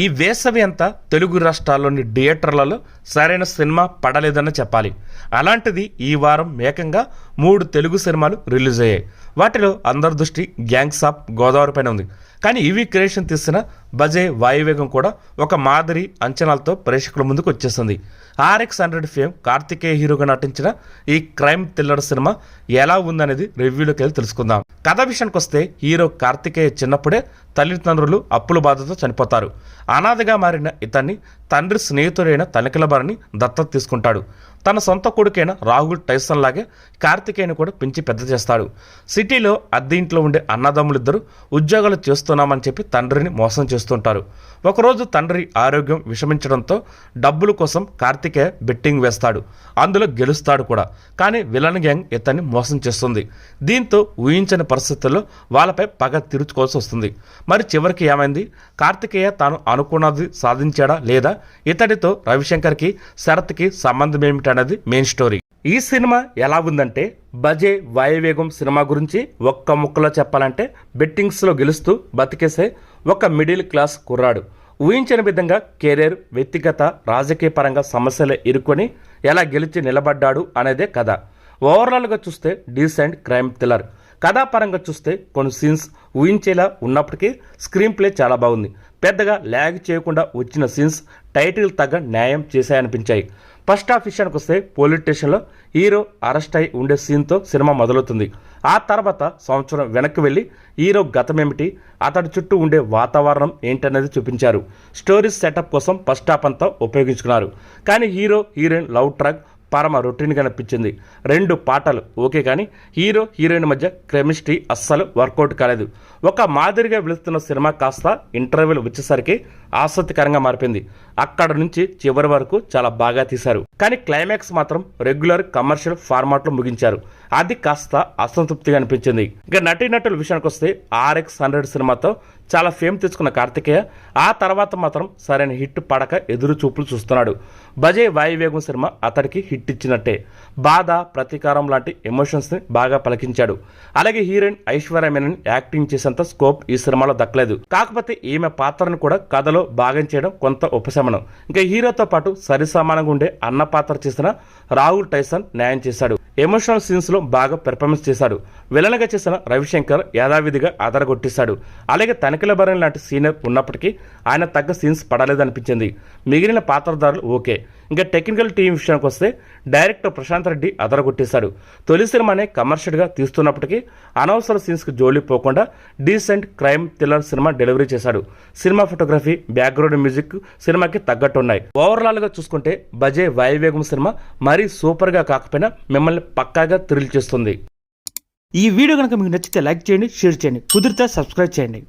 ఈ వేసవి అంతా తెలుగు రాష్ట్రాల్లోని థియేటర్లలో సరైన సినిమా పడలేదని చెప్పాలి. అలాంటిది ఈ వారం ఏకంగా 3 తెలుగు సినిమాలు రిలీజ్ అయ్యాయి. వాటిలో అందరి దృష్టి గ్యాంగ్స్ ఆఫ్ గోదావరి పైన ఉంది. కానీ ఈవీ క్రియేషన్ తీసిన బజే వాయువేగం కూడా ఒక మాదిరి అంచనాలతో ప్రేక్షకుల ముందుకు వచ్చేసింది. RX-100 ఫేమ్ కార్తికేయ హీరోగా నటించిన ఈ క్రైమ్ థ్రిల్లర్ సినిమా ఎలా ఉందనేది రివ్యూలోకి వెళ్ళి తెలుసుకుందాం. కథ విషయానికి వస్తే హీరో కార్తికేయ చిన్నప్పుడే తల్లిదండ్రులు అప్పుల బాధతో చనిపోతారు. అనాథగా మారిన ఇతన్ని తండ్రి స్నేహితుడైన తనిఖీలబారిని దత్తత తీసుకుంటాడు. తన సొంత కొడుకైన రాహుల్ టైసన్ లాగే కార్తికేయను కూడా పెంచి పెద్ద చేస్తాడు. సిటీలో అద్దె ఇంట్లో ఉండే అన్నదమ్ములిద్దరూ ఉద్యోగాలు చేస్తున్నామని చెప్పి తండ్రిని మోసం చేస్తుంటారు. ఒకరోజు తండ్రి ఆరోగ్యం విషమించడంతో డబ్బుల కోసం కార్తికేయ బెట్టింగ్ వేస్తాడు. అందులో గెలుస్తాడు కూడా. కానీ విలన్ గ్యాంగ్ ఇతన్ని మోసం చేస్తుంది. దీంతో ఊహించని పరిస్థితుల్లో వాళ్ళపై పగ తీర్చుకోవాల్సి వస్తుంది. మరి చివరికి ఏమైంది? కార్తికేయ తాను అనుకున్నది సాధించాడా లేదా? ఇతడితో రవిశంకర్కి శరత్కి సంబంధం ఏమిటనేది మెయిన్ స్టోరీ. ఈ సినిమా ఎలా ఉందంటే, బజే వాయువేగం సినిమా గురించి ఒక్క ముక్కలో చెప్పాలంటే, బెట్టింగ్స్లో గెలుస్తూ బతికేసే ఒక మిడిల్ క్లాస్ కుర్రాడు ఊహించిన విధంగా కెరీర్, వ్యక్తిగత, రాజకీయ పరంగా సమస్యలే ఇరుక్కొని ఎలా గెలిచి నిలబడ్డాడు అనేదే కథ. ఓవరాల్గా చూస్తే డీసెంట్ క్రైమ్ థ్రిల్లర్. కథాపరంగా చూస్తే కొన్ని సీన్స్ ఊహించేలా ఉన్నప్పటికీ స్క్రీన్ ప్లే చాలా బాగుంది. పెద్దగా ల్యాగ్ చేయకుండా వచ్చిన సీన్స్ టైటిల్ తగ్గ న్యాయం చేశాయనిపించాయి. ఫస్ట్ హాఫ్ విషయానికి వస్తే పోలీస్ స్టేషన్లో హీరో అరెస్ట్ అయి ఉండే సీన్తో సినిమా మొదలవుతుంది. ఆ తర్వాత సంవత్సరం వెనక్కి వెళ్ళి హీరో గతమేమిటి, అతడి చుట్టూ ఉండే వాతావరణం ఏంటనేది చూపించారు. స్టోరీస్ సెటప్ కోసం ఫస్ట్ హాఫ్ అంతా ఉపయోగించుకున్నారు. కానీ హీరో హీరోయిన్ లవ్ ట్రాక్ పరమ రొటీన్గా అనిపించింది. 2 పాటలు ఓకే, కానీ హీరో హీరోయిన్ మధ్య కెమిస్ట్రీ అస్సలు వర్కౌట్ కాలేదు. ఒక మాదిరిగా వెళుతున్న సినిమా కాస్త ఇంటర్వ్యూలు వచ్చేసరికి ఆసక్తికరంగా మారిపోయింది. అక్కడ నుంచి చివరి వరకు చాలా బాగా తీశారు. కానీ క్లైమాక్స్ మాత్రం రెగ్యులర్ కమర్షియల్ ఫార్మాట్లో ముగించారు. అది కాస్త అసంతృప్తిగా అనిపించింది. ఇక నటీనటుల విషయానికి వస్తే RX-100 సినిమాతో చాలా ఫేమ్ తెచ్చుకున్న కార్తికేయ ఆ తర్వాత మాత్రం సరైన హిట్ పడక ఎదురు చూపులు చూస్తున్నాడు. బజే వాయువేగం సినిమా అతడికి హిట్ ఇచ్చినట్టే. బాధ, ప్రతీకారం లాంటి ఎమోషన్స్ని బాగా పలికించాడు. అలాగే హీరోయిన్ ఐశ్వర్య మేనన్ యాక్టింగ్ చేసేంత స్కోప్ ఈ సినిమాలో దక్కలేదు. కాకపోతే ఈమె పాత్రను కూడా కథలో భాగం చేయడం కొంత ఉపశమనం. ఇంకా హీరోతో పాటు సరిసమానంగా ఉండే అన్న పాత్ర చేసిన రాహుల్ టైసన్ న్యాయం చేశాడు. ఎమోషనల్ సీన్స్ లో బాగా పెర్ఫార్మెన్స్ చేశాడు. విలన్గా చేసిన రవిశంకర్ యథావిధిగా అదరగొట్టేశాడు. అలాగే తనిఖీలబారిని లాంటి సీనియర్ ఉన్నప్పటికీ ఆయన తగ్గ సీన్స్ పడలేదనిపించింది. మిగిలిన పాత్రధారులు ఓకే. ఇంకా టెక్నికల్ టీం విషయానికి వస్తే డైరెక్టర్ ప్రశాంత్ రెడ్డి అదరగొట్టేశాడు. తొలి సినిమానే కమర్షియల్గా తీస్తున్నప్పటికీ అనవసర సీన్స్కి జోలి పోకుండా decent crime thriller cinema delivery చేశాడు. సినిమా ఫోటోగ్రఫీ, బ్యాక్గ్రౌండ్ మ్యూజిక్ సినిమాకి తగ్గట్టున్నాయి. ఓవరాల్గా చూసుకుంటే బజే వాయువేగం సినిమా మరీ సూపర్గా కాకపోయినా మిమ్మల్ని పక్కాగా థ్రిల్ చేస్తుంది. ఈ వీడియో కనుక మీకు నచ్చితే లైక్ చేయండి, షేర్ చేయండి, కుదిరితే సబ్స్క్రైబ్ చేయండి.